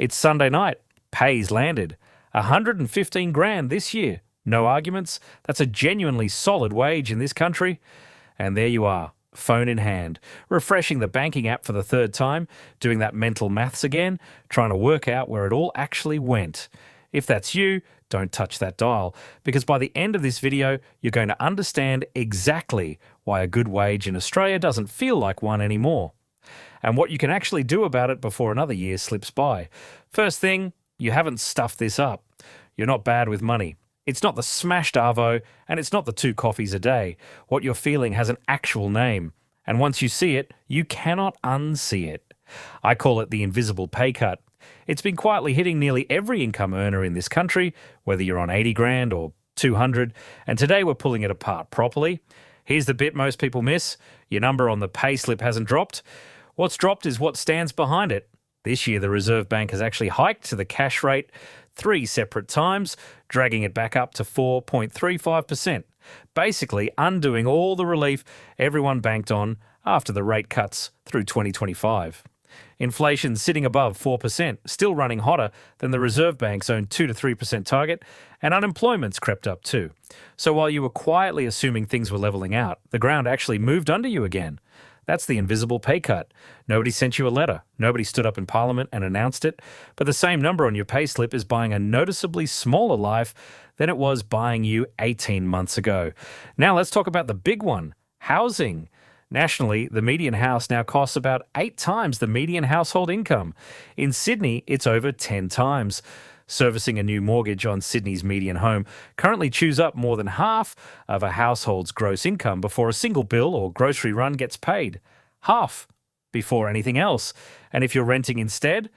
It's Sunday night. Pay's landed. 115 grand this year. No arguments. That's a genuinely solid wage in this country. And there you are, phone in hand, refreshing the banking app for the third time, doing that mental maths again, trying to work out where it all actually went. If that's you, don't touch that dial, because by the end of this video, you're going to understand exactly why a good wage in Australia doesn't feel like one anymore, and what you can actually do about it before another year slips by. First thing, you haven't stuffed this up. You're not bad with money. It's not the smashed arvo, and it's not the 2 coffees a day. What you're feeling has an actual name, and once you see it, you cannot unsee it. I call it the invisible pay cut. It's been quietly hitting nearly every income earner in this country, whether you're on 80 grand or 200, and today we're pulling it apart properly. Here's the bit most people miss. Your number on the pay slip hasn't dropped. What's dropped is what stands behind it. This year, the Reserve Bank has actually hiked to the cash rate 3 separate times, dragging it back up to 4.35%, basically undoing all the relief everyone banked on after the rate cuts through 2025. Inflation's sitting above 4%, still running hotter than the Reserve Bank's own 2 to 3% target, and unemployment's crept up too. So while you were quietly assuming things were levelling out, the ground actually moved under you again. That's the invisible pay cut. Nobody sent you a letter. Nobody stood up in Parliament and announced it. But the same number on your pay slip is buying a noticeably smaller life than it was buying you 18 months ago. Now let's talk about the big one, housing. Nationally, the median house now costs about 8 times the median household income. In Sydney, it's over 10 times. Servicing a new mortgage on Sydney's median home currently chews up more than half of a household's gross income before a single bill or grocery run gets paid. Half before anything else. And if you're renting instead,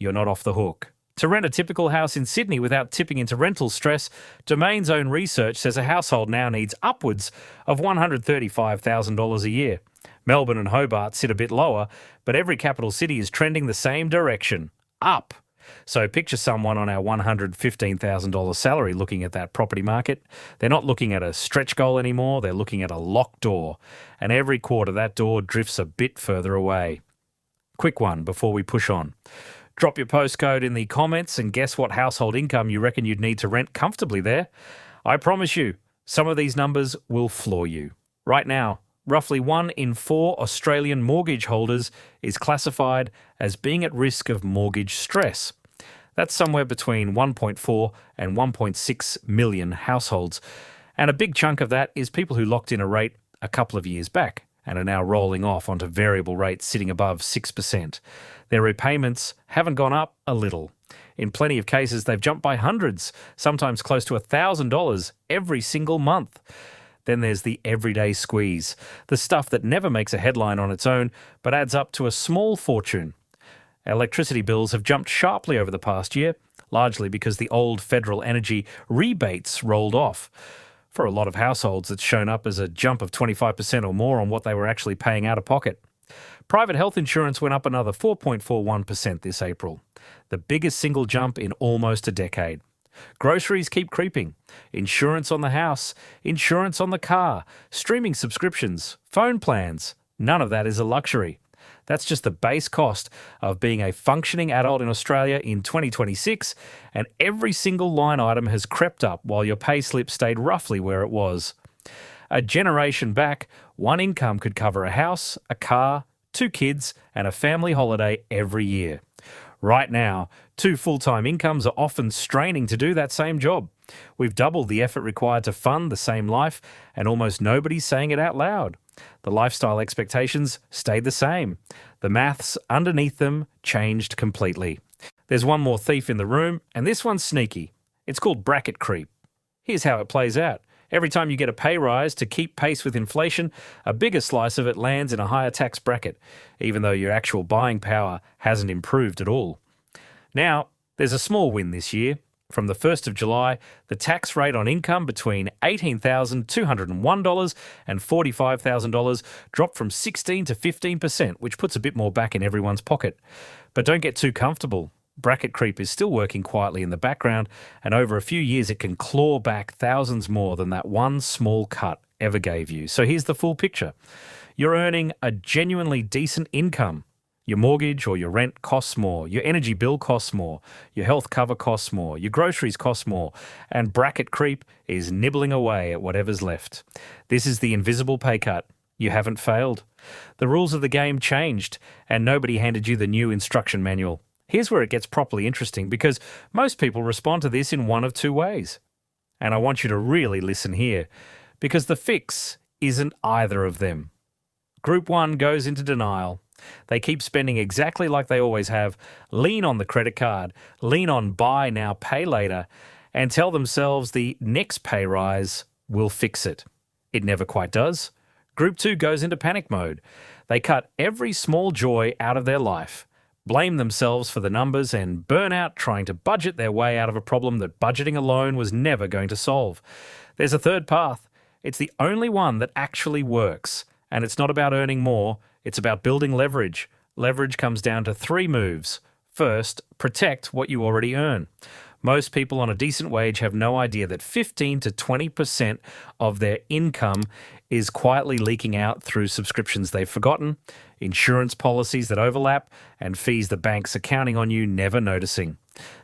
you're not off the hook. To rent a typical house in Sydney without tipping into rental stress, Domain's own research says a household now needs upwards of $135,000 a year. Melbourne and Hobart sit a bit lower, but every capital city is trending the same direction, up. So picture someone on our $115,000 salary looking at that property market. They're not looking at a stretch goal anymore, they're looking at a locked door. And every quarter that door drifts a bit further away. Quick one before we push on. Drop your postcode in the comments and guess what household income you reckon you'd need to rent comfortably there. I promise you, some of these numbers will floor you. Right now, roughly 1 in 4 Australian mortgage holders is classified as being at risk of mortgage stress. That's somewhere between 1.4 and 1.6 million households. And a big chunk of that is people who locked in a rate a couple of years back and are now rolling off onto variable rates sitting above 6%. Their repayments haven't gone up a little. In plenty of cases, they've jumped by hundreds, sometimes close to $1,000 every single month. Then there's the everyday squeeze, the stuff that never makes a headline on its own, but adds up to a small fortune. Electricity bills have jumped sharply over the past year, largely because the old federal energy rebates rolled off. For a lot of households, it's shown up as a jump of 25% or more on what they were actually paying out of pocket. Private health insurance went up another 4.41% this April, the biggest single jump in almost a decade. Groceries keep creeping. Insurance on the house, insurance on the car, streaming subscriptions, phone plans. None of that is a luxury. That's just the base cost of being a functioning adult in Australia in 2026, and every single line item has crept up while your pay slip stayed roughly where it was. A generation back, one income could cover a house, a car, 2 kids, and a family holiday every year. Right now, 2 full-time incomes are often straining to do that same job. We've doubled the effort required to fund the same life, and almost nobody's saying it out loud. The lifestyle expectations stayed the same. The maths underneath them changed completely. There's one more thief in the room, and this one's sneaky. It's called bracket creep. Here's how it plays out. Every time you get a pay rise to keep pace with inflation, a bigger slice of it lands in a higher tax bracket, even though your actual buying power hasn't improved at all. Now, there's a small win this year. From the 1st of July, the tax rate on income between $18,201 and $45,000 dropped from 16 to 15%, which puts a bit more back in everyone's pocket. But don't get too comfortable. Bracket creep is still working quietly in the background, and over a few years it can claw back thousands more than that one small cut ever gave you. So here's the full picture. You're earning a genuinely decent income. Your mortgage or your rent costs more, your energy bill costs more, your health cover costs more, your groceries cost more, and bracket creep is nibbling away at whatever's left. This is the invisible pay cut. You haven't failed. The rules of the game changed, and nobody handed you the new instruction manual. Here's where it gets properly interesting, because most people respond to this in one of two ways. And I want you to really listen here, because the fix isn't either of them. Group 1 goes into denial. They keep spending exactly like they always have, lean on the credit card, lean on buy now, pay later, and tell themselves the next pay rise will fix it. It never quite does. Group 2 goes into panic mode. They cut every small joy out of their life, blame themselves for the numbers, and burn out trying to budget their way out of a problem that budgeting alone was never going to solve. There's a third path. It's the only one that actually works, and it's not about earning more. It's about building leverage. Leverage comes down to 3 moves. First, protect what you already earn. Most people on a decent wage have no idea that 15 to 20% of their income is quietly leaking out through subscriptions they've forgotten, insurance policies that overlap, and fees the banks are counting on you never noticing.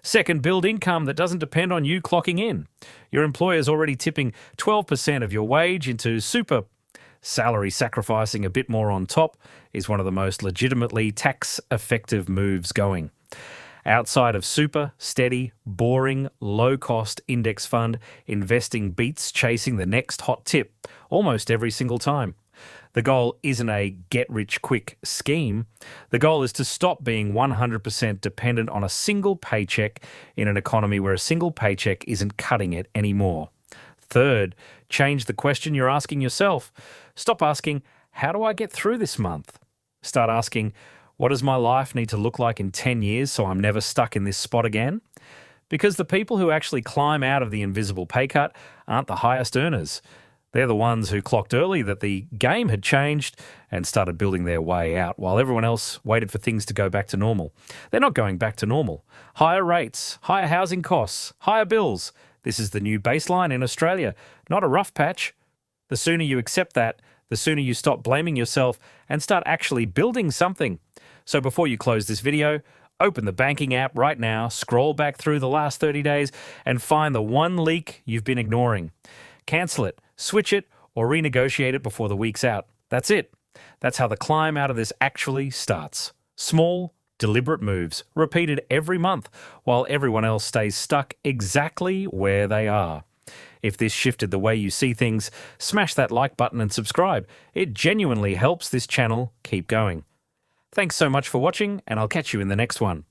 Second, build income that doesn't depend on you clocking in. Your employer's already tipping 12% of your wage into super. Salary sacrificing a bit more on top is one of the most legitimately tax-effective moves going. Outside of super, steady, boring, low-cost index fund, investing beats chasing the next hot tip almost every single time. The goal isn't a get-rich-quick scheme. The goal is to stop being 100% dependent on a single paycheck in an economy where a single paycheck isn't cutting it anymore. Third, change the question you're asking yourself. Stop asking, how do I get through this month? Start asking, what does my life need to look like in 10 years so I'm never stuck in this spot again? Because the people who actually climb out of the invisible pay cut aren't the highest earners. They're the ones who clocked early that the game had changed and started building their way out while everyone else waited for things to go back to normal. They're not going back to normal. Higher rates, higher housing costs, higher bills. This is the new baseline in Australia, not a rough patch. The sooner you accept that, the sooner you stop blaming yourself and start actually building something. So before you close this video, open the banking app right now, scroll back through the last 30 days and find the one leak you've been ignoring. Cancel it, switch it, or renegotiate it before the week's out. That's it. That's how the climb out of this actually starts. Small, deliberate moves, repeated every month, while everyone else stays stuck exactly where they are. If this shifted the way you see things, smash that like button and subscribe. It genuinely helps this channel keep going. Thanks so much for watching, and I'll catch you in the next one.